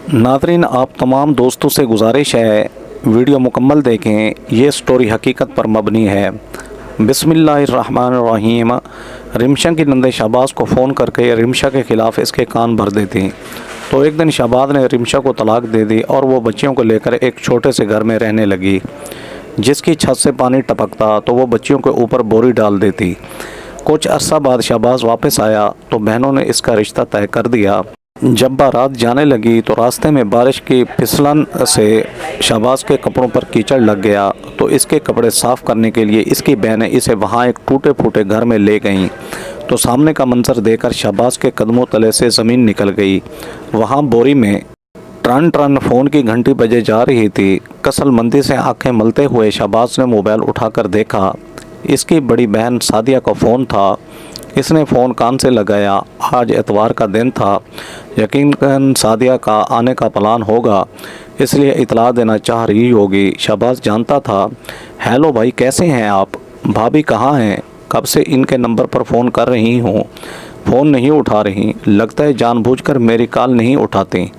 नाज़रीन, आप तमाम दोस्तों से गुजारिश है वीडियो मुकम्मल देखें। ये स्टोरी हकीकत पर मबनी है। बिस्मिल्लाहिर्रहमानिर्रहीम। रिमशा की नंदे शहबाज को फ़ोन करके रिमशा के ख़िलाफ़ इसके कान भर देती। तो एक दिन शहबाज ने रिमशा को तलाक दे दी और वो बच्चियों को लेकर एक छोटे से घर में रहने लगी, जिसकी छत से पानी टपकता तो वो बच्चियों के ऊपर बोरी डाल देती। कुछ अरसा बाद शहबाज वापस आया तो बहनों ने इसका रिश्ता तय कर दिया। जब बारात जाने लगी तो रास्ते में बारिश की फिसलन से शहबाज के कपड़ों पर कीचड़ लग गया, तो इसके कपड़े साफ़ करने के लिए इसकी बहनें इसे वहाँ एक टूटे फूटे घर में ले गईं। तो सामने का मंजर देखकर शहबाज के कदमों तले से ज़मीन निकल गई। वहाँ बोरी में ट्रन ट्रन फ़ोन की घंटी बजे जा रही थी। कसलमंदी से आंखें मलते हुए शहबाज ने मोबाइल उठाकर देखा। इसकी बड़ी बहन सादिया का फ़ोन था। इसने फ़ोन कान से लगाया। आज एतवार का दिन था, यकीनन सादिया का आने का प्लान होगा, इसलिए इतला देना चाह रही होगी। शहबाज जानता था। हेलो भाई, कैसे हैं आप? भाभी कहाँ हैं? कब से इनके नंबर पर फ़ोन कर रही हूँ, फ़ोन नहीं उठा रही। लगता है जानबूझकर मेरी कॉल नहीं उठाती।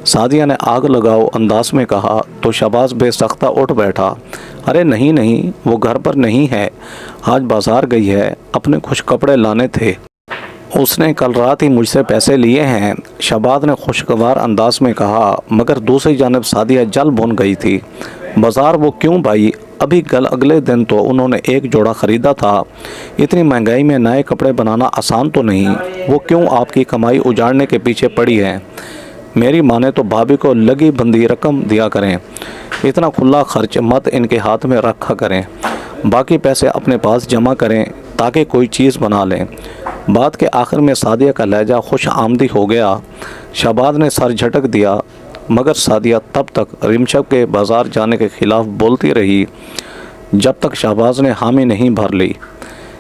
सादिया ने आग लगाओ अंदाज में कहा तो शहबाज बेसख्ता उठ बैठा। अरे नहीं नहीं, वो घर पर नहीं है, आज बाज़ार गई है, अपने कुछ कपड़े लाने थे, उसने कल रात ही मुझसे पैसे लिए हैं। शहबाज ने खुशगवार अंदाज में कहा, मगर दूसरी जानब सादिया जल भुन गई थी। बाज़ार वो क्यों भाई? अभी कल अगले दिन तो उन्होंने एक जोड़ा ख़रीदा था। इतनी महंगाई में नए कपड़े बनाना आसान तो नहीं। वो क्यों आपकी कमाई उजाड़ने के पीछे पड़ी है? मेरी माने तो भाभी को लगी बंदी रकम दिया करें, इतना खुला खर्च मत इनके हाथ में रखा करें, बाकी पैसे अपने पास जमा करें ताकि कोई चीज़ बना लें। बात के आखिर में सादिया का लहजा खुश आमदी हो गया। शहबाज ने सर झटक दिया, मगर सादिया तब तक रिमशा के बाज़ार जाने के ख़िलाफ़ बोलती रही जब तक शहबाज ने हामी नहीं भर ली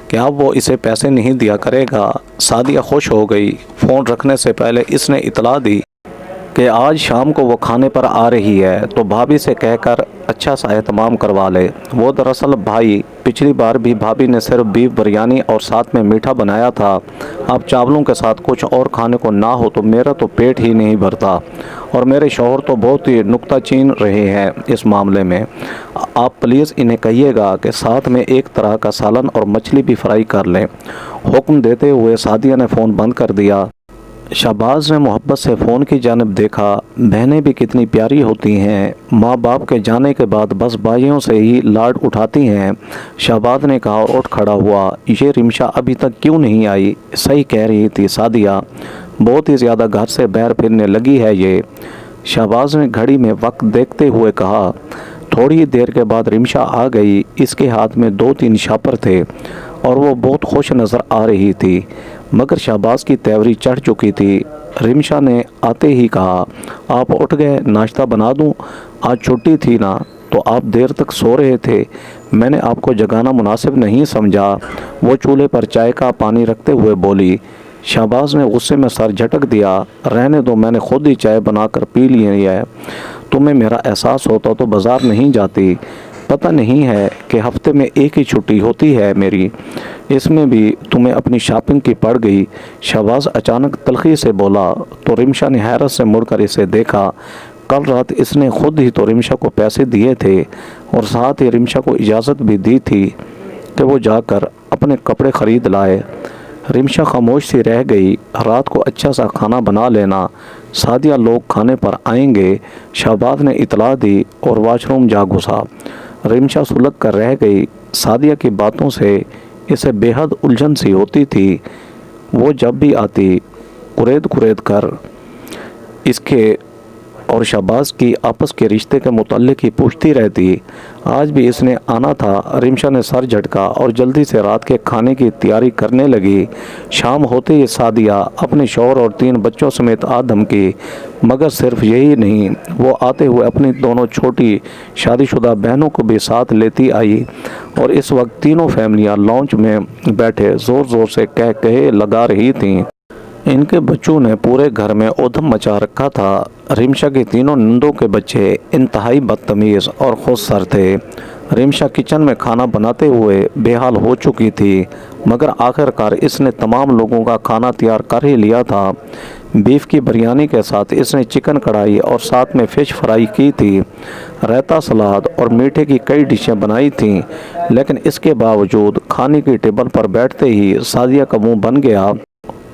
कि अब वो इसे पैसे नहीं दिया करेगा। सादिया खुश हो गई। फ़ोन रखने से पहले इसने इतला दी कि आज शाम को वो खाने पर आ रही है, तो भाभी से कहकर अच्छा सा एहतमाम करवा ले। वो दरअसल भाई, पिछली बार भी भाभी ने सिर्फ बीफ बिरयानी और साथ में मीठा बनाया था। अब चावलों के साथ कुछ और खाने को ना हो तो मेरा तो पेट ही नहीं भरता, और मेरे शौहर तो बहुत ही नुक्ताचीन रहे हैं इस मामले में। आप प्लीज़ इन्हें कहिएगा कि साथ में एक तरह का सालन और मछली भी फ्राई कर लें। हुक्म देते हुए सादिया ने फ़ोन बंद कर दिया। शहबाज ने मोहब्बत से फ़ोन की जानिब देखा। बहनें भी कितनी प्यारी होती हैं, माँ बाप के जाने के बाद बस भाइयों से ही लाड उठाती हैं। शहबाज ने कहा और उठ खड़ा हुआ। ये रिमशा अभी तक क्यों नहीं आई? सही कह रही थी सादिया, बहुत ही ज़्यादा घर से बाहर फिरने लगी है ये। शहबाज ने घड़ी में वक्त देखते हुए कहा। थोड़ी देर के बाद रिमशा आ गई। इसके हाथ में 2-3 शापर थे और वो बहुत खुश नज़र आ रही थी, मगर शहबाज की तेवरी चढ़ चुकी थी। रिमशा ने आते ही कहा, आप उठ गए, नाश्ता बना दूं? आज छुट्टी थी ना, तो आप देर तक सो रहे थे, मैंने आपको जगाना मुनासिब नहीं समझा। वो चूल्हे पर चाय का पानी रखते हुए बोली। शहबाज ने गुस्से में सर झटक दिया। रहने दो, मैंने खुद ही चाय बनाकर पी ली है। तुम्हें मेरा एहसास होता तो बाज़ार नहीं जाती। पता नहीं है कि हफ्ते में एक ही छुट्टी होती है मेरी, इसमें भी तुम्हें अपनी शॉपिंग की पड़ गई। शहबाज अचानक तलखी से बोला तो रिमशा ने हैरत से मुड़कर इसे देखा। कल रात इसने खुद ही तो रिमशा को पैसे दिए थे और साथ ही रिमशा को इजाज़त भी दी थी कि वो जाकर अपने कपड़े ख़रीद लाए। रिमशा खामोश सी रह गई। रात को अच्छा सा खाना बना लेना, सादिया लोग खाने पर आएंगे। शहबाज ने इतला दी और वाशरूम जा घुसा। रिमशा सुलग कर रह गई। सादिया की बातों से इसे बेहद उलझन सी होती थी। वो जब भी आती कुरेद कुरेद कर इसके और शहबाज की आपस के रिश्ते के मुताल्लिक ही पूछती रहती। आज भी इसने आना था। रिमशा ने सर झटका और जल्दी से रात के खाने की तैयारी करने लगी। शाम होते ही सादिया अपने शौहर और 3 बच्चों समेत आ धमकी, मगर सिर्फ यही नहीं, वो आते हुए अपनी दोनों छोटी शादीशुदा बहनों को भी साथ लेती आई, और इस वक्त तीनों फैमिलियां लॉन्च में बैठे ज़ोर ज़ोर से कह कहे लगा रही थीं। इनके बच्चों ने पूरे घर में ऊधम मचा रखा था। रिमशा के तीनों नंदों के बच्चे इंतहाई बदतमीज़ और खुदसर थे। रिमशा किचन में खाना बनाते हुए बेहाल हो चुकी थी, मगर आखिरकार इसने तमाम लोगों का खाना तैयार कर ही लिया था। बीफ की बिरयानी के साथ इसने चिकन कढ़ाई और साथ में फ़िश फ्राई की थी, रायता, सलाद और मीठे की कई डिशें बनाई थीं। लेकिन इसके बावजूद खाने की टेबल पर बैठते ही सादिया का मुंह बन गया।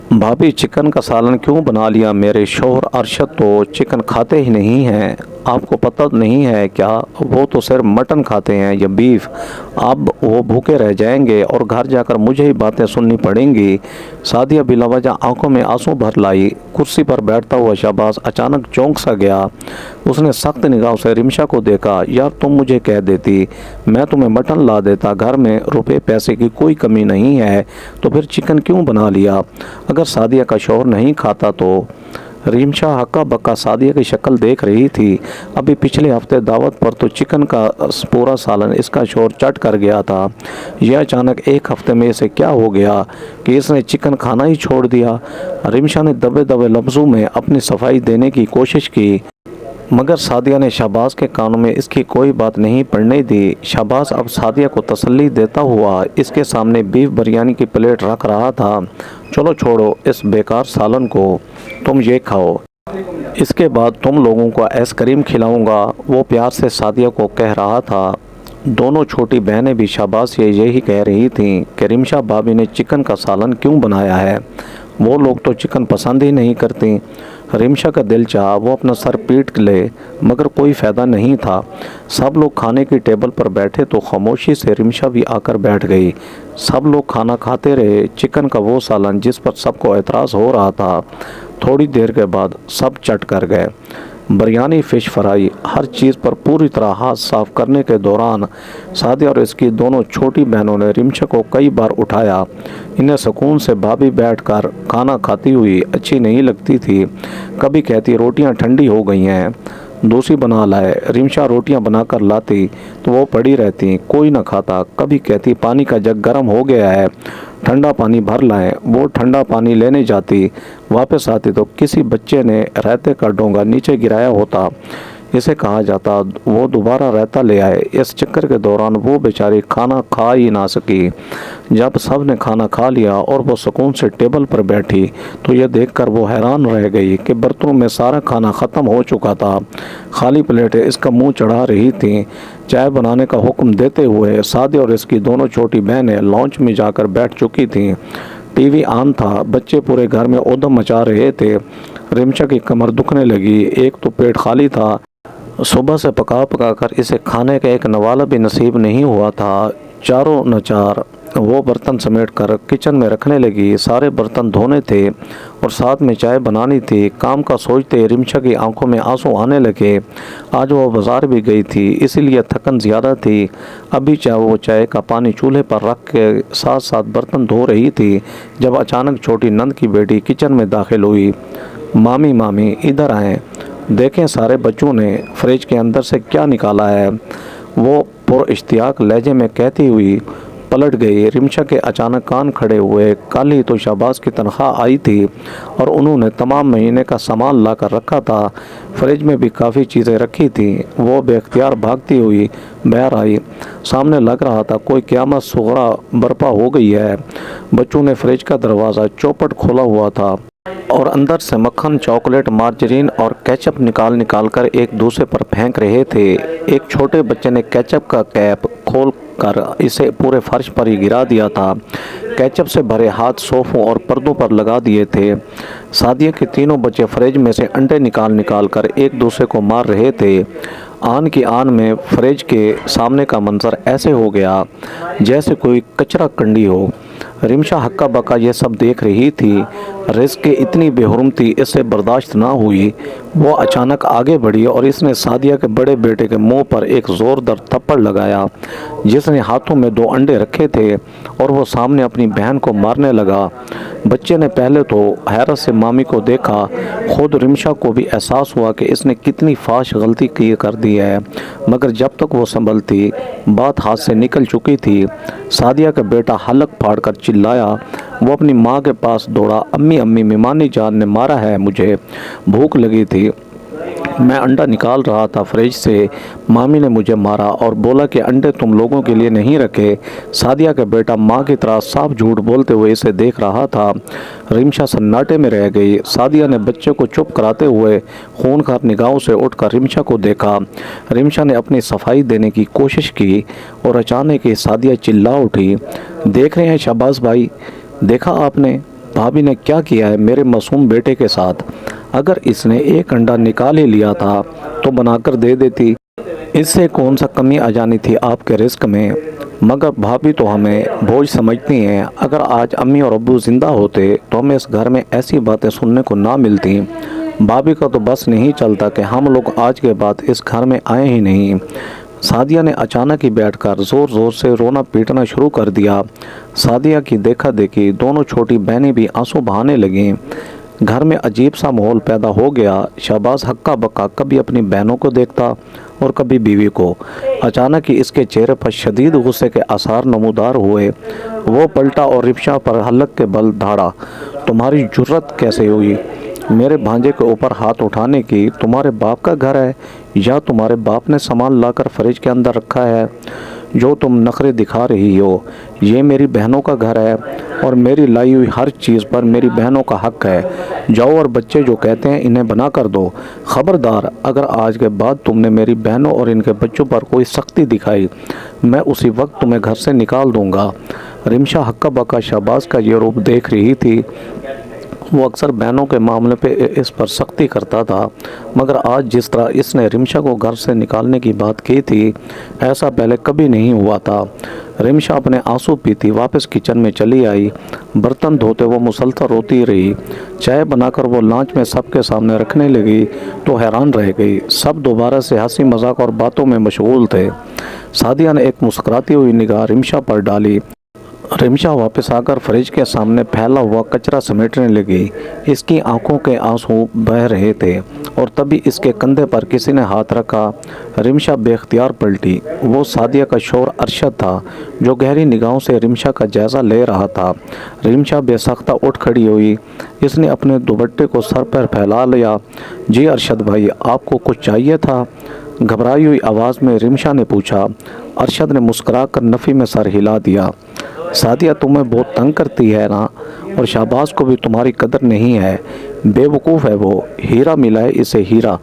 भाभी, चिकन का सालन क्यों बना लिया? मेरे शौहर अरशद तो चिकन खाते ही नहीं हैं, आपको पता नहीं है क्या? वो तो सिर्फ मटन खाते हैं या बीफ। अब वो भूखे रह जाएंगे और घर जाकर मुझे ही बातें सुननी पड़ेंगी। सादिया बिलावजह आंखों में आंसू भर लाई। कुर्सी पर बैठता हुआ शहबाज अचानक चौंक सा गया। उसने सख्त निगाह से रिमशा को देखा। यार, तुम मुझे कह देती, मैं तुम्हें मटन ला देता। घर में रुपए पैसे की कोई कमी नहीं है, तो फिर चिकन क्यों बना लिया? अगर सादिया का शौहर नहीं खाता तो? रिमशा हक्का बक्का सादिया की शक्ल देख रही थी। अभी पिछले हफ्ते दावत पर तो चिकन का पूरा सालन इसका शौहर चट कर गया था। यह अचानक एक हफ्ते में इसे क्या हो गया कि इसने चिकन खाना ही छोड़ दिया? रिमशा ने दबे दबे लफ्ज़ों में अपनी सफाई देने की कोशिश की, मगर सादिया ने शहबाज के कानों में इसकी कोई बात नहीं पड़ने दी। शहबाज अब सादिया को तसल्ली देता हुआ इसके सामने बीफ बिरयानी की प्लेट रख रहा था। चलो छोड़ो इस बेकार सालन को, तुम ये खाओ, इसके बाद तुम लोगों को आइसक्रीम खिलाऊंगा, वो प्यार से सादिया को कह रहा था। दोनों छोटी बहनें भी शहबाज से यही कह रही थीं कि रिमशा भाभी ने चिकन का सालन क्यों बनाया है, वो लोग तो चिकन पसंद ही नहीं करती। रिमशा का दिल चाहा वो अपना सर पीट ले, मगर कोई फ़ायदा नहीं था। सब लोग खाने की टेबल पर बैठे तो खामोशी से रिमशा भी आकर बैठ गई। सब लोग खाना खाते रहे, चिकन का वो सालन जिस पर सबको एतराज़ हो रहा था। थोड़ी देर के बाद सब चट कर गए। बिरयानी, फ़िश फ्राई, हर चीज़ पर पूरी तरह हाथ साफ करने के दौरान सादिया और इसकी दोनों छोटी बहनों ने रिमशा को कई बार उठाया। इन्हें सुकून से भाभी बैठकर खाना खाती हुई अच्छी नहीं लगती थी। कभी कहती रोटियां ठंडी हो गई हैं, दूसरी बना लाए। रिमशा रोटियां बनाकर लाती तो वो पड़ी रहती, कोई न खाता। कभी कहती पानी का जग गर्म हो गया है, ठंडा पानी भर लाएं। वो ठंडा पानी लेने जाती, वापस आती तो किसी बच्चे ने रायते का डोंगा नीचे गिराया होता। इसे कहा जाता वो दोबारा रायता ले आए। इस चक्कर के दौरान वो बेचारी खाना खा ही ना सकी। जब सब ने खाना खा लिया और वो सुकून से टेबल पर बैठी तो यह देखकर वो हैरान रह गई कि बर्तनों में सारा खाना ख़त्म हो चुका था। खाली प्लेटें इसका मुंह चढ़ा रही थीं। चाय बनाने का हुक्म देते हुए सादिया और इसकी दोनों छोटी बहनें लॉन्च में जाकर बैठ चुकी थीं। टीवी ऑन था, बच्चे पूरे घर में ऊधम मचा रहे थे। रिमशा की कमर दुखने लगी, एक तो पेट खाली था, सुबह से पका पका कर इसे खाने का एक नवाला भी नसीब नहीं हुआ था। चारों नचार वो बर्तन समेट कर किचन में रखने लगी। सारे बर्तन धोने थे और साथ में चाय बनानी थी। काम का सोचते रिमशा की आंखों में आंसू आने लगे। आज वो बाज़ार भी गई थी, इसीलिए थकन ज़्यादा थी। अभी चाहे वो चाय का पानी चूल्हे पर रख के साथ साथ बर्तन धो रही थी, जब अचानक छोटी नंद की बेटी किचन में दाखिल हुई। मामी मामी इधर आएँ, देखें सारे बच्चों ने फ्रिज के अंदर से क्या निकाला है, वो पुरइश्तियाक लहजे में कहती हुई पलट गई। रिमशा के अचानक कान खड़े हुए। कल ही तो शहबाज की तनख्वाह आई थी और उन्होंने तमाम महीने का सामान ला कर रखा था। फ्रिज में भी काफ़ी चीज़ें रखी थी। वो बेख्तियार भागती हुई बाहर आई। सामने लग रहा था कोई क़यामत सुगरा बर्पा हो गई है। बच्चों ने फ्रिज का दरवाज़ा चौपट खोला हुआ था और अंदर से मक्खन, चॉकलेट, मार्जरीन और केचप निकाल कर एक दूसरे पर फेंक रहे थे। एक छोटे बच्चे ने केचप का कैप खोल कर इसे पूरे फर्श पर ही गिरा दिया था। केचप से भरे हाथ सोफों और पर्दों पर लगा दिए थे। सादिया के तीनों बच्चे फ्रिज में से अंडे निकाल कर एक दूसरे को मार रहे थे। आन की आन में फ्रिज के सामने का मंजर ऐसे हो गया जैसे कोई कचरा कंडी हो। रिमशा हक्का बक्का ये सब देख रही थी। रिस्क की इतनी बेहुरमती इससे बर्दाश्त ना हुई। वो अचानक आगे बढ़ी और इसने सादिया के बड़े बेटे के मुंह पर एक ज़ोरदार थप्पड़ लगाया, जिसने हाथों में 2 अंडे रखे थे और वो सामने अपनी बहन को मारने लगा। बच्चे ने पहले तो हैरत से मामी को देखा। खुद रिमशा को भी एहसास हुआ कि इसने कितनी फाश गलती की कर दी है, मगर जब तक वो संभलती बात हाथ से निकल चुकी थी। सादिया का बेटा हलक फाड़ कर चिल्लाया। वो अपनी माँ के पास दौड़ा, अम्मी अम्मी, मेमानी जान ने मारा है मुझे, भूख लगी थी, मैं अंडा निकाल रहा था फ्रिज से, मामी ने मुझे मारा और बोला कि अंडे तुम लोगों के लिए नहीं रखे। सादिया का बेटा माँ की तरह साफ झूठ बोलते हुए इसे देख रहा था। रिमशा सन्नाटे में रह गई। सादिया ने बच्चे को चुप कराते हुए खूनखार निगाहों से उठकर रिमशा को देखा। रिमशा ने अपनी सफाई देने की कोशिश की और अचानक ही सादिया चिल्ला उठी, देख रहे हैं शहबाज भाई, देखा आपने भाभी ने क्या किया है मेरे मासूम बेटे के साथ। अगर इसने एक अंडा निकाल ही लिया था तो बनाकर दे देती, इससे कौन सा कमी आ जानी थी आपके रिस्क में। मगर भाभी तो हमें बोझ समझती हैं। अगर आज अम्मी और अब्बू ज़िंदा होते तो हमें इस घर में ऐसी बातें सुनने को ना मिलती। भाभी का तो बस नहीं चलता कि हम लोग आज के बाद इस घर में आए ही नहीं। सादिया ने अचानक ही बैठकर ज़ोर ज़ोर से रोना पीटना शुरू कर दिया। सादिया की देखा देखी दोनों छोटी बहनें भी आंसू बहाने लगीं। घर में अजीब सा माहौल पैदा हो गया। शहबाज हक्का बक्का कभी अपनी बहनों को देखता और कभी बीवी को। अचानक ही इसके चेहरे पर शदीद गुस्से के आसार नमूदार हुए। वो पलटा और रिमशा पर हलक के बल धाड़ा, तुम्हारी जुर्रत कैसे हुई मेरे भांजे के ऊपर हाथ उठाने की। तुम्हारे बाप का घर है या तुम्हारे बाप ने सामान लाकर फ्रिज के अंदर रखा है जो तुम नखरे दिखा रही हो। ये मेरी बहनों का घर है और मेरी लाई हुई हर चीज़ पर मेरी बहनों का हक है। जाओ और बच्चे जो कहते हैं इन्हें बना कर दो। ख़बरदार, अगर आज के बाद तुमने मेरी बहनों और इनके बच्चों पर कोई सख्ती दिखाई, मैं उसी वक्त तुम्हें घर से निकाल दूंगा। रिमशा हक्का बक्का शहबाज का ये रूप देख रही थी। वो अक्सर बहनों के मामले पे इस पर सख्ती करता था, मगर आज जिस तरह इसने रिमशा को घर से निकालने की बात की थी, ऐसा पहले कभी नहीं हुआ था। रिमशा अपने आंसू पीती वापस किचन में चली आई। बर्तन धोते वो मुसलसल रोती रही। चाय बनाकर वो लांच में सबके सामने रखने लगी तो हैरान रह गई। सब दोबारा से हंसी मजाक और बातों में मशगूल थे। सादिया ने एक मुस्कुराती हुई निगाह रिमशा पर डाली। रिमशा वापस आकर फ्रिज के सामने फैला हुआ कचरा समेटने लगी। इसकी आंखों के आंसू बह रहे थे और तभी इसके कंधे पर किसी ने हाथ रखा। रिमशा बेख्तियार पलटी। वो सादिया का शौहर अरशद था जो गहरी निगाहों से रिमशा का जायज़ा ले रहा था। रिमशा बेसाख्ता उठ खड़ी हुई। इसने अपने दुपट्टे को सर पर फैला लिया। जी अरशद भाई, आपको कुछ चाहिए था? घबराई हुई आवाज़ में रिमशा ने पूछा। अरशद ने मुस्कुराकर नफ़ी में सर हिला दिया। सादिया तुम्हें बहुत तंग करती है ना, और शहबाज को भी तुम्हारी कदर नहीं है। बेवकूफ़ है वो, हीरा मिला है इसे हीरा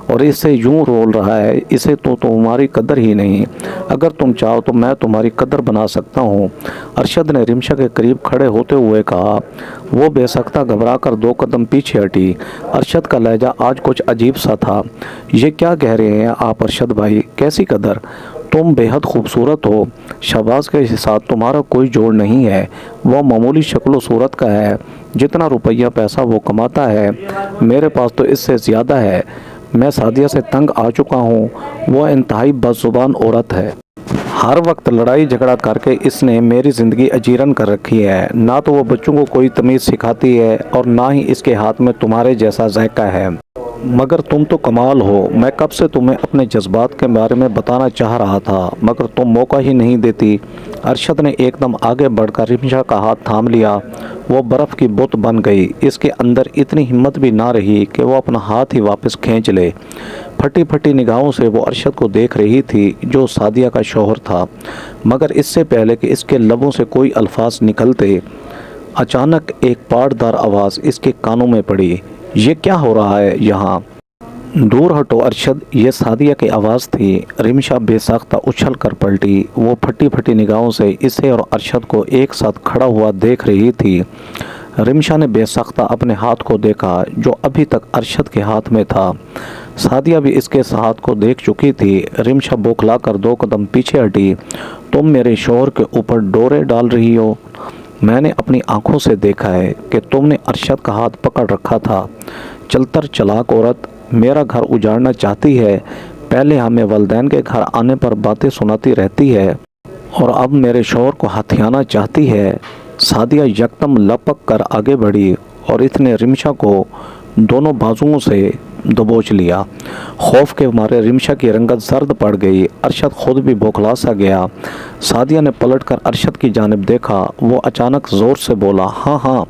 और इससे यूं रोल रहा है, इसे तो तुम्हारी कदर ही नहीं। अगर तुम चाहो तो मैं तुम्हारी कदर बना सकता हूँ। अरशद ने रिमशा के करीब खड़े होते हुए कहा। वो बेसख्ता घबरा कर 2 कदम पीछे हटी। अरशद का लहजा आज कुछ अजीब सा था। ये क्या कह रहे हैं आप अरशद भाई, कैसी कदर? तुम बेहद खूबसूरत हो। शहबाज के साथ तुम्हारा कोई जोड़ नहीं है। वो मामूली शक्ल सूरत का है। जितना रुपया पैसा वो कमाता है मेरे पास तो इससे ज़्यादा है। मैं सादिया से तंग आ चुका हूँ। वो इंतहाई बदजुबान औरत है। हर वक्त लड़ाई झगड़ा करके इसने मेरी ज़िंदगी अजीरन कर रखी है। ना तो वो बच्चों को कोई तमीज़ सिखाती है और ना ही इसके हाथ में तुम्हारे जैसा जायका है। मगर तुम तो कमाल हो। मैं कब से तुम्हें अपने जज्बात के बारे में बताना चाह रहा था, मगर तुम मौका ही नहीं देती। अरशद ने एकदम आगे बढ़कर रिमशा का हाथ थाम लिया। वो बर्फ़ की बुत बन गई। इसके अंदर इतनी हिम्मत भी ना रही कि वो अपना हाथ ही वापस खींच ले। फटी फटी निगाहों से वो अरशद को देख रही थी जो सादिया का शौहर था। मगर इससे पहले कि इसके लबों से कोई अल्फाज निकलते, अचानक एक पाटदार आवाज़ इसके कानों में पड़ी। ये क्या हो रहा है यहाँ? दूर हटो अरशद, ये सादिया की आवाज़ थी। रिमशा बेसाख्ता उछल कर पलटी। वो फटी फटी निगाहों से इसे और अरशद को एक साथ खड़ा हुआ देख रही थी। रिमशा ने बेसाख्ता अपने हाथ को देखा जो अभी तक अरशद के हाथ में था। सादिया भी इसके हाथ को देख चुकी थी। रिमशा बौखला कर 2 कदम पीछे हटी। तुम मेरे शौहर के ऊपर डोरे डाल रही हो। मैंने अपनी आंखों से देखा है कि तुमने अरशद का हाथ पकड़ रखा था। चलतर चलाक औरत, मेरा घर उजाड़ना चाहती है। पहले हमें वलदैन के घर आने पर बातें सुनाती रहती है और अब मेरे शौहर को हथियाना चाहती है। सादिया यकदम लपक कर आगे बढ़ी और इसने रिमशा को दोनों बाजुओं से दबोच लिया। खौफ के मारे रिमशा की रंगत जर्द पड़ गई। अरशद खुद भी बौखला सा गया। सादिया ने पलटकर अरशद की जानिब देखा। वो अचानक ज़ोर से बोला, हाँ हाँ,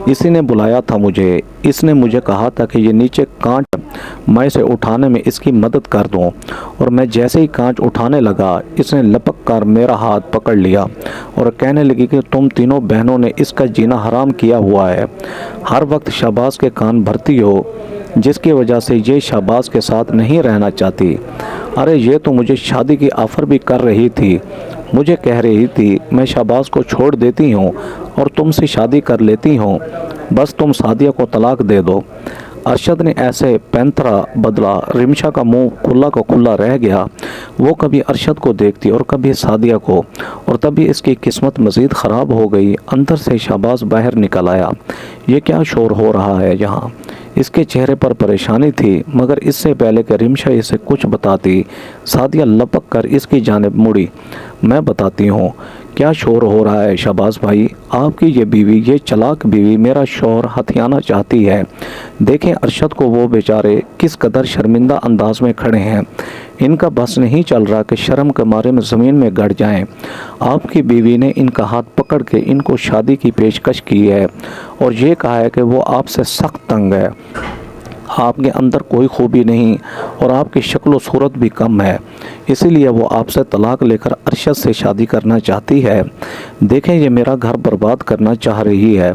इसी ने बुलाया था मुझे। इसने मुझे कहा था कि ये नीचे कांच, मैं इसे उठाने में इसकी मदद कर दूं। और मैं जैसे ही कांच उठाने लगा, इसने लपक कर मेरा हाथ पकड़ लिया और कहने लगी कि तुम तीनों बहनों ने इसका जीना हराम किया हुआ है। हर वक्त शहबाज के कान भरती हो, जिसकी वजह से ये शहबाज के साथ नहीं रहना चाहती। अरे ये तो मुझे शादी की ऑफ़र भी कर रही थी। मुझे कह रही थी मैं शहबाज को छोड़ देती हूँ और तुमसे शादी कर लेती हूँ, बस तुम सादिया को तलाक दे दो। अरशद ने ऐसे पैंतरा बदला, रिमशा का मुंह खुला का खुला रह गया। वो कभी अरशद को देखती और कभी सादिया को, और तभी इसकी किस्मत मज़ीद ख़राब हो गई। अंदर से शहबाज बाहर निकल आया। ये क्या शोर हो रहा है यहाँ? इसके चेहरे पर परेशानी थी, मगर इससे पहले कि रिमशा इसे कुछ बताती, सादिया लपक कर इसकी जानिब मुड़ी। मैं बताती हूँ क्या शोर हो रहा है शहबाज भाई। आपकी ये बीवी, ये चालाक बीवी मेरा शौहर हथियाना चाहती है। देखें अरशद को, वो बेचारे किस कदर शर्मिंदा अंदाज में खड़े हैं। इनका बस नहीं चल रहा कि शर्म के मारे में ज़मीन में गड़ जाएं। आपकी बीवी ने इनका हाथ पकड़ के इनको शादी की पेशकश की है और ये कहा है कि वो आपसे सख्त तंग है। आपके अंदर कोई खूबी नहीं और आपकी शक्ल व सूरत भी कम है, इसीलिए वो आपसे तलाक लेकर अरशद से शादी करना चाहती है। देखें ये मेरा घर बर्बाद करना चाह रही है।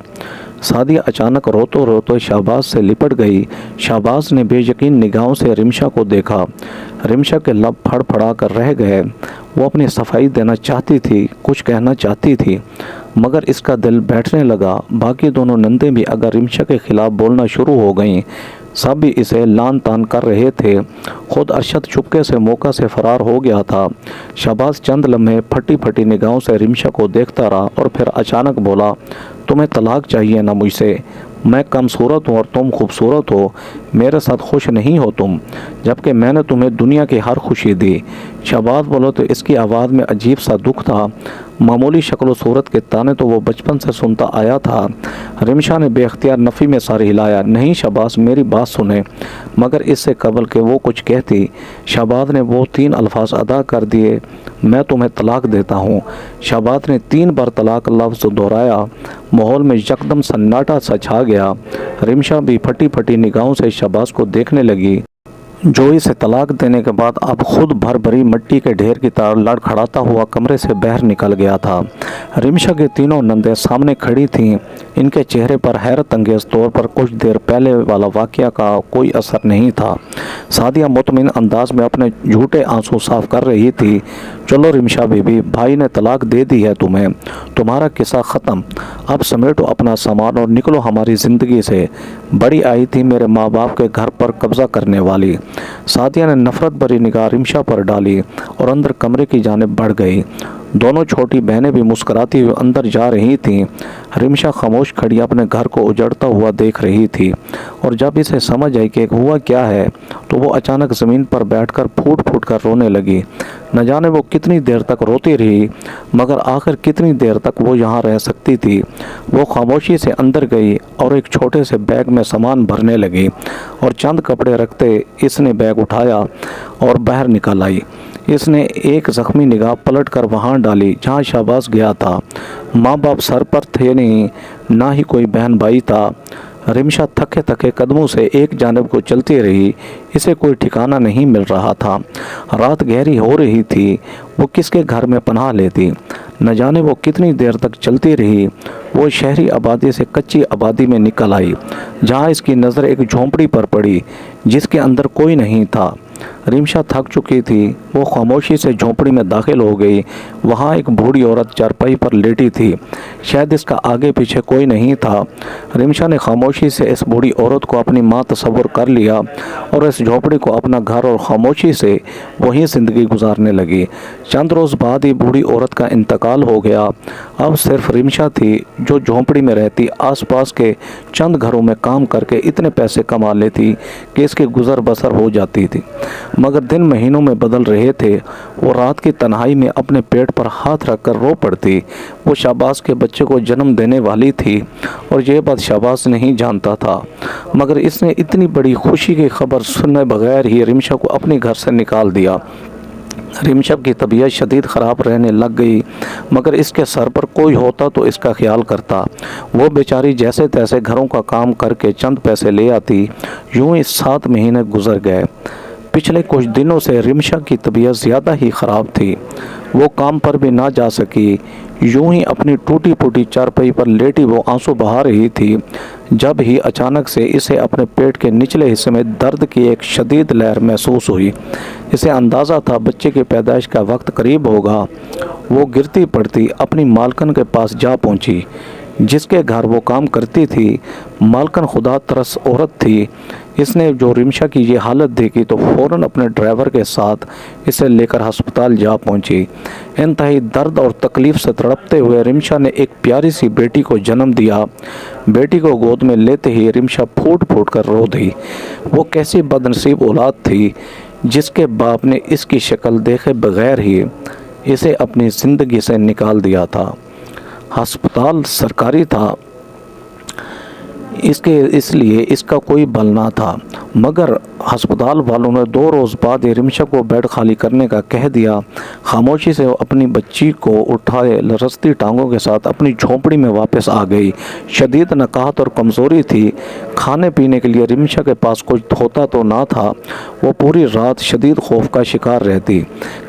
सादिया अचानक रोते रोते शहबाज से लिपट गई। शहबाज ने बेयकीन निगाहों से रिमशा को देखा। रिमशा के लब फड़फड़ा कर रह गए। वो अपनी सफाई देना चाहती थी, कुछ कहना चाहती थी, मगर इसका दिल बैठने लगा। बाकी दोनों नंदे भी अगर रिमशा के खिलाफ बोलना शुरू हो गईं। सब भी इसे लान तान कर रहे थे। खुद अरशद चुपके से मौका से फरार हो गया था। शहबाज चंद लम्हे फटी फटी निगाहों से रिमशा को देखता रहा और फिर अचानक बोला, तुम्हें तलाक चाहिए ना मुझसे? मैं कम सूरत हूँ और तुम खूबसूरत हो, मेरे साथ खुश नहीं हो तुम, जबकि मैंने तुम्हें दुनिया की हर खुशी दी। शहबाज बोलो तो इसकी आवाज़ में अजीब सा दुख था। मामूली शक्ल व सूरत के ताने तो वो बचपन से सुनता आया था। रिमशा ने बेख्तियार नफ़ी में सर हिलाया। नहीं शहबाज, मेरी बात सुने। मगर इससे कबल के वो कुछ कहती, शहबाज ने वो 3 अल्फाज अदा कर दिए, मैं तुम्हें तलाक देता हूँ। शहबाज ने 3 बार तलाक लफ्ज़ दोहराया। माहौल में यकदम सन्नाटा सा छा गया। रिमशा भी फटी फटी निगाहों से शहबाज को देखने लगी, जो इसे तलाक देने के बाद अब खुद भर भरी मिट्टी के ढेर की तरह लड़खड़ाता हुआ कमरे से बाहर निकल गया था। रिमशा के तीनों नंदे सामने खड़ी थीं। इनके चेहरे पर हैरत अंगेज़ तौर पर कुछ देर पहले वाला वाक़या का कोई असर नहीं था। सादिया मुतमिन अंदाज में अपने झूठे आंसू साफ कर रही थी। चलो रिमशा बीबी, भाई ने तलाक दे दी है तुम्हें, तुम्हारा किस्सा ख़त्म। अब समेटो अपना सामान और निकलो हमारी ज़िंदगी से। बड़ी आई थी मेरे माँ बाप के घर पर कब्ज़ा करने वाली। सादिया ने नफ़रत भरी निगाह रिमशा पर डाली और अंदर कमरे की जानिब बढ़ गई। दोनों छोटी बहनें भी मुस्कुराती हुई अंदर जा रही थीं। रिमशा खामोश खड़ी अपने घर को उजड़ता हुआ देख रही थी, और जब इसे समझ आई कि हुआ क्या है तो वो अचानक ज़मीन पर बैठकर फूट फूट कर रोने लगी। न जाने वो कितनी देर तक रोती रही, मगर आखिर कितनी देर तक वो यहाँ रह सकती थी। वो खामोशी से अंदर गई और एक छोटे से बैग में सामान भरने लगी, और चंद कपड़े रखते इसने बैग उठाया और बाहर निकल आई। इसने एक ज़ख्मी निगाह पलट कर वहाँ डाली जहाँ शहबाज गया था। माँ बाप सर पर थे नहीं, ना ही कोई बहन भाई था। रिमशा थके थके कदमों से एक जानिब को चलती रही। इसे कोई ठिकाना नहीं मिल रहा था। रात गहरी हो रही थी। वो किसके घर में पनाह लेती? न जाने वो कितनी देर तक चलती रही। वो शहरी आबादी से कच्ची आबादी में निकल आई, जहाँ इसकी नज़र एक झोंपड़ी पर पड़ी जिसके अंदर कोई नहीं था। रिमशा थक चुकी थी। वो खामोशी से झोंपड़ी में दाखिल हो गई। वहाँ एक बूढ़ी औरत चारपाई पर लेटी थी। शायद इसका आगे पीछे कोई नहीं था। रिमशा ने खामोशी से इस बूढ़ी औरत को अपनी माँ तस्वुर कर लिया और इस झोंपड़ी को अपना घर और खामोशी से वहीं ज़िंदगी गुजारने लगी। चंद रोज़ बाद ही बूढ़ी औरत का इंतकाल हो गया। अब सिर्फ रिमशा थी जो झोंपड़ी में रहती। आसपास के चंद घरों में काम करके इतने पैसे कमा लेती कि इसकी गुजर बसर हो जाती थी। मगर दिन महीनों में बदल रहे थे। वो रात की तन्हाई में अपने पेट पर हाथ रखकर रो पड़ती। वो शाहबाज के बच्चे को जन्म देने वाली थी और ये बात शाहबाज नहीं जानता था, मगर इसने इतनी बड़ी खुशी की खबर सुने बगैर ही रिमशा को अपने घर से निकाल दिया। रिमशा की तबीयत शदीद ख़राब रहने लग गई, मगर इसके सर पर कोई होता तो इसका ख्याल करता। वो बेचारी जैसे तैसे घरों का काम करके चंद पैसे ले आती। यूं ही 7 महीने गुजर गए। पिछले कुछ दिनों से रिमशा की तबीयत ज़्यादा ही ख़राब थी। वो काम पर भी ना जा सकी। यूं ही अपनी टूटी फूटी चारपाई पर लेटी वो आंसू बहा रही थी, जब ही अचानक से इसे अपने पेट के निचले हिस्से में दर्द की एक शदीद लहर महसूस हुई। इसे अंदाज़ा था बच्चे की पैदाइश का वक्त करीब होगा। वो गिरती पड़ती अपनी मालकन के पास जा पहुंची, जिसके घर वो काम करती थी। मालकन खुदा तरस औरत थी। इसने जो रिमशा की ये हालत देखी तो फ़ौरन अपने ड्राइवर के साथ इसे लेकर अस्पताल जा पहुंची। इंतहाई दर्द और तकलीफ़ से तड़पते हुए रिमशा ने एक प्यारी सी बेटी को जन्म दिया। बेटी को गोद में लेते ही रिमशा फूट फूट कर रो दी। वो कैसी बदनसीब औलाद थी जिसके बाप ने इसकी शक्ल देखे बगैर ही इसे अपनी ज़िंदगी से निकाल दिया था। अस्पताल सरकारी था, इसलिए इसका कोई बल ना था, मगर अस्पताल वालों ने 2 रोज़ बाद रिमशा को बेड खाली करने का कह दिया। खामोशी से अपनी बच्ची को उठाए लरसती टांगों के साथ अपनी झोंपड़ी में वापस आ गई। शदीद नकाहत और कमज़ोरी थी। खाने पीने के लिए रिमशा के पास कुछ होता तो ना था। वो पूरी रात शदीद खौफ का शिकार रहती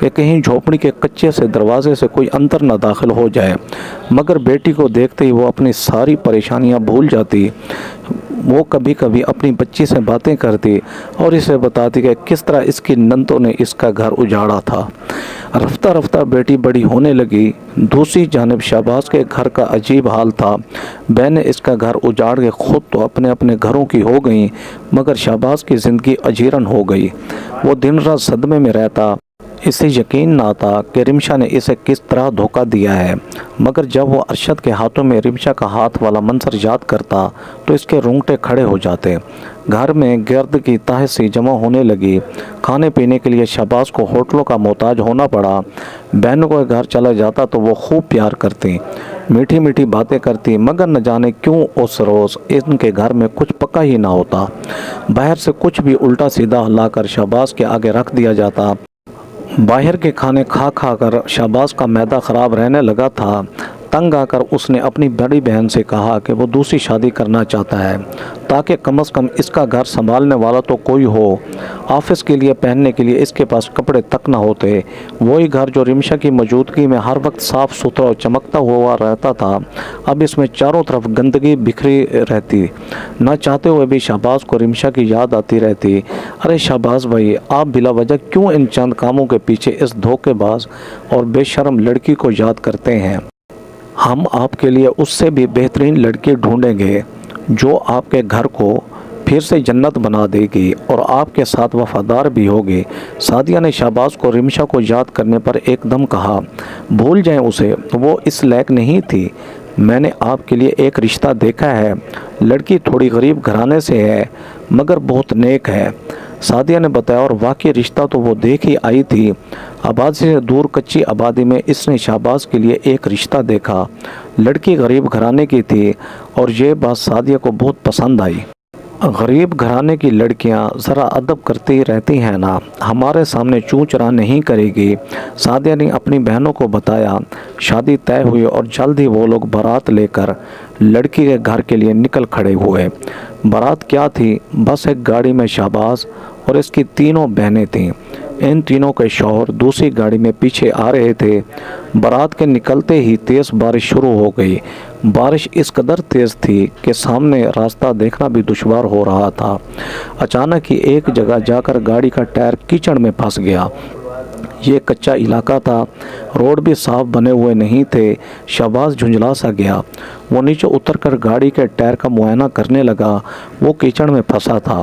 कि कहीं झोंपड़ी के कच्चे से दरवाजे से कोई अंदर न दाखिल हो जाए, मगर बेटी को देखते ही वो अपनी सारी परेशानियां भूल जाती। वो कभी कभी अपनी बच्ची से बातें करती और इसे बताती कि किस तरह इसकी नंदों ने इसका घर उजाड़ा था। रफ्ता रफ्ता बेटी बड़ी होने लगी। दूसरी जानिब शाहबाज के घर का अजीब हाल था। बहनें इसका घर उजाड़ के खुद तो अपने अपने घरों की हो गईं, मगर शाहबाज की ज़िंदगी अजीरन हो गई। वो दिन रात सदमे में रहता। इसे यकीन ना आता कि रिमशा ने इसे किस तरह धोखा दिया है, मगर जब वो अरशद के हाथों में रिमशा का हाथ वाला मंजर याद करता तो इसके रोंगटे खड़े हो जाते। घर में गर्द की तह सी जमा होने लगी। खाने पीने के लिए शाहबाज को होटलों का मोहताज होना पड़ा। बहनों के घर चला जाता तो वो खूब प्यार करती, मीठी मीठी बातें करती, मगर न जाने क्यों उस रोज़ इनके घर में कुछ पका ही ना होता। बाहर से कुछ भी उल्टा सीधा लाकर शाहबाज के आगे रख दिया जाता। बाहर के खाने खा खा कर शाहबाज का मैदा ख़राब रहने लगा था। तंग आकर उसने अपनी बड़ी बहन से कहा कि वो दूसरी शादी करना चाहता है, ताकि कम से कम इसका घर संभालने वाला तो कोई हो। ऑफिस के लिए पहनने के लिए इसके पास कपड़े तक ना होते। वही घर जो रिमशा की मौजूदगी में हर वक्त साफ़ सुथरा और चमकता हुआ रहता था, अब इसमें चारों तरफ गंदगी बिखरी रहती। न चाहते हुए भी शाहबाज को रिमशा की याद आती रहती। अरे शाहबाज भाई, आप बिला वजह क्यों इन चंद कामों के पीछे इस धोखेबाज और बेशर्म लड़की को याद करते हैं? हम आपके लिए उससे भी बेहतरीन लड़की ढूंढेंगे जो आपके घर को फिर से जन्नत बना देगी और आपके साथ वफादार भी होगी। सादिया ने शाहबाज को रिमशा को याद करने पर एकदम कहा, भूल जाएं उसे, वो इस लायक नहीं थी। मैंने आपके लिए एक रिश्ता देखा है। लड़की थोड़ी गरीब घराने से है, मगर बहुत नेक है। सादिया ने बताया, और वाकई रिश्ता तो वो देख ही आई थी। आबादी से दूर कच्ची आबादी में इसने शाहबाज के लिए एक रिश्ता देखा। लड़की गरीब घराने की थी और ये बात सादिया को बहुत पसंद आई। गरीब घराने की लड़कियां ज़रा अदब करती रहती हैं ना, हमारे सामने चूं चरा नहीं करेगी। सादिया ने अपनी बहनों को बताया। शादी तय हुई और जल्द ही वो लोग बारात लेकर लड़की के घर के लिए निकल खड़े हुए। बारात क्या थी, बस एक गाड़ी में शाहबाज और इसकी तीनों बहनें थीं। इन तीनों के शौहर दूसरी गाड़ी में पीछे आ रहे थे। बारात के निकलते ही तेज़ बारिश शुरू हो गई। बारिश इस कदर तेज़ थी कि सामने रास्ता देखना भी दुश्वार हो रहा था। अचानक ही एक जगह जाकर गाड़ी का टायर कीचड़ में फंस गया। ये कच्चा इलाका था, रोड भी साफ बने हुए नहीं थे। शाहबाज झुंझला सा गया। वो नीचे उतरकर गाड़ी के टायर का मुआयना करने लगा। वो कीचड़ में फंसा था।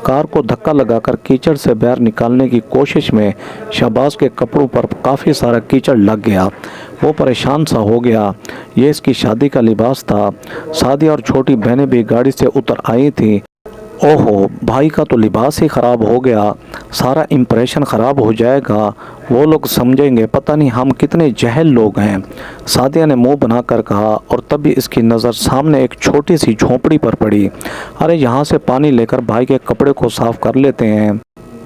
कार को धक्का लगाकर कीचड़ से बाहर निकालने की कोशिश में शाहबाज के कपड़ों पर काफ़ी सारा कीचड़ लग गया। वो परेशान सा हो गया। ये इसकी शादी का लिबास था। सादिया और छोटी बहनें भी गाड़ी से उतर आई थी। ओहो, भाई का तो लिबास ही ख़राब हो गया, सारा इम्प्रेशन ख़राब हो जाएगा, वो लोग समझेंगे पता नहीं हम कितने जहल लोग हैं। सादिया ने मुंह बनाकर कहा और तभी इसकी नज़र सामने एक छोटी सी झोंपड़ी पर पड़ी। अरे यहाँ से पानी लेकर भाई के कपड़े को साफ़ कर लेते हैं।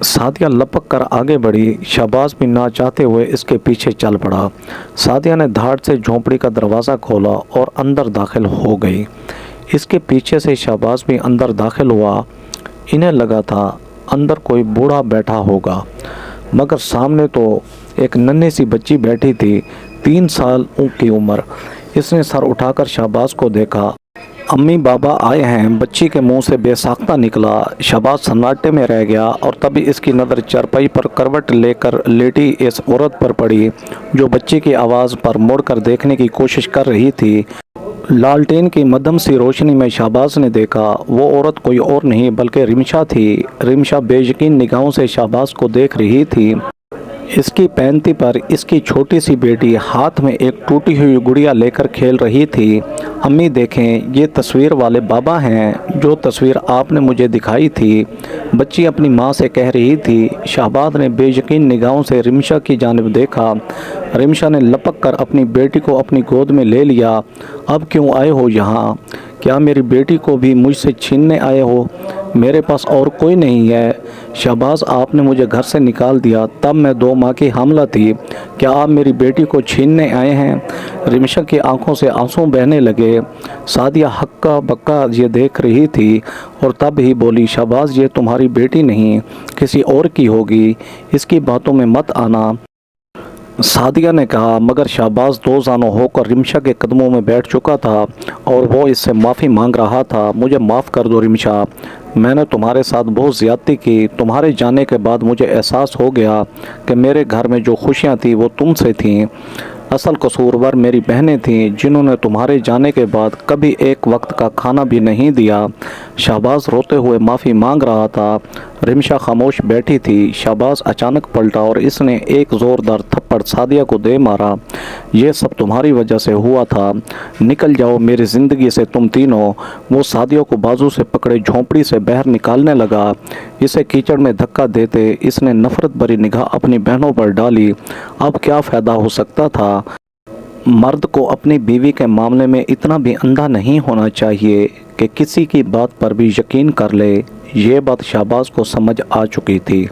सादिया लपक कर आगे बढ़ी। शहबाज भी ना चाहते हुए इसके पीछे चल पड़ा। सादिया ने धाड़ से झोंपड़ी का दरवाज़ा खोला और अंदर दाखिल हो गई। इसके पीछे से शहबाज भी अंदर दाखिल हुआ। इन्हें लगा था अंदर कोई बूढ़ा बैठा होगा, मगर सामने तो एक नन्ही सी बच्ची बैठी थी, 3 साल की उम्र। इसने सर उठाकर शहबाज को देखा। अम्मी बाबा आए हैं, बच्ची के मुंह से बेसाख्ता निकला। शहबाज सन्नाटे में रह गया और तभी इसकी नज़र चारपाई पर करवट लेकर लेटी इस औरत पर पड़ी, जो बच्ची की आवाज़ पर मुड़कर देखने की कोशिश कर रही थी। लालटेन की मध्यम सी रोशनी में शहबाज ने देखा वो औरत कोई और नहीं बल्कि रिमशा थी। रिमशा बेयकीन निगाहों से शहबाज को देख रही थी। इसकी पैंती पर इसकी छोटी सी बेटी हाथ में एक टूटी हुई गुड़िया लेकर खेल रही थी। अम्मी देखें, ये तस्वीर वाले बाबा हैं जो तस्वीर आपने मुझे दिखाई थी, बच्ची अपनी माँ से कह रही थी। शहबाज ने बेयकीन निगाहों से रिमशा की जानिब देखा। रिमशा ने लपक कर अपनी बेटी को अपनी गोद में ले लिया। अब क्यों आए हो यहाँ? क्या मेरी बेटी को भी मुझसे छीनने आए हो? मेरे पास और कोई नहीं है। शहबाज, आपने मुझे घर से निकाल दिया, तब मैं 2 माह की हामला थी। क्या आप मेरी बेटी को छीनने आए हैं? रिमशा की आंखों से आंसू बहने लगे। सादिया हक्का बक्का ये देख रही थी और तब ही बोली, शहबाज ये तुम्हारी बेटी नहीं, किसी और की होगी, इसकी बातों में मत आना। सादिया ने कहा, मगर शहबाज 2 जानों होकर रिमशा के कदमों में बैठ चुका था और वो इससे माफ़ी मांग रहा था। मुझे माफ़ कर दो रिमशा, मैंने तुम्हारे साथ बहुत ज़्यादती की। तुम्हारे जाने के बाद मुझे एहसास हो गया कि मेरे घर में जो खुशियाँ थी वो तुमसे थीं। असल कसूरवार मेरी बहनें थीं, जिन्होंने तुम्हारे जाने के बाद कभी एक वक्त का खाना भी नहीं दिया। शहबाज रोते हुए माफ़ी मांग रहा था। रिमशा खामोश बैठी थी। शहबाज अचानक पलटा और इसने एक ज़ोरदार थप्पड़ सादिया को दे मारा। ये सब तुम्हारी वजह से हुआ था, निकल जाओ मेरी ज़िंदगी से तुम तीनों। वो सादिया को बाजू से पकड़े झोंपड़ी से बाहर निकालने लगा। इसे कीचड़ में धक्का देते इसने नफ़रत भरी निगाह अपनी बहनों पर डाली। अब क्या फ़ायदा हो सकता था? मर्द को अपनी बीवी के मामले में इतना भी अंधा नहीं होना चाहिए कि किसी की बात पर भी यकीन कर ले। ये बात शहबाज को समझ आ चुकी थी।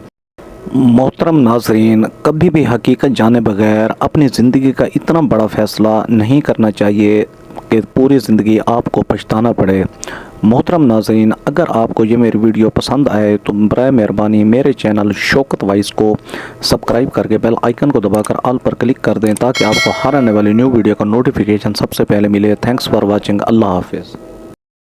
मोहतरम नाजरीन, कभी भी हकीकत जाने बगैर अपनी ज़िंदगी का इतना बड़ा फ़ैसला नहीं करना चाहिए कि पूरी ज़िंदगी आपको पछताना पड़े। मोहतरम नाजरीन, अगर आपको ये मेरी वीडियो पसंद आए तो बराए मेहरबानी मेरे चैनल शौकत वाइस को सब्सक्राइब करके बेल आइकन को दबाकर ऑल पर क्लिक कर दें, ताकि आपको हर आने वाली न्यू वीडियो का नोटिफिकेशन सबसे पहले मिले। Thanks for watching. अल्लाह हाफिज़।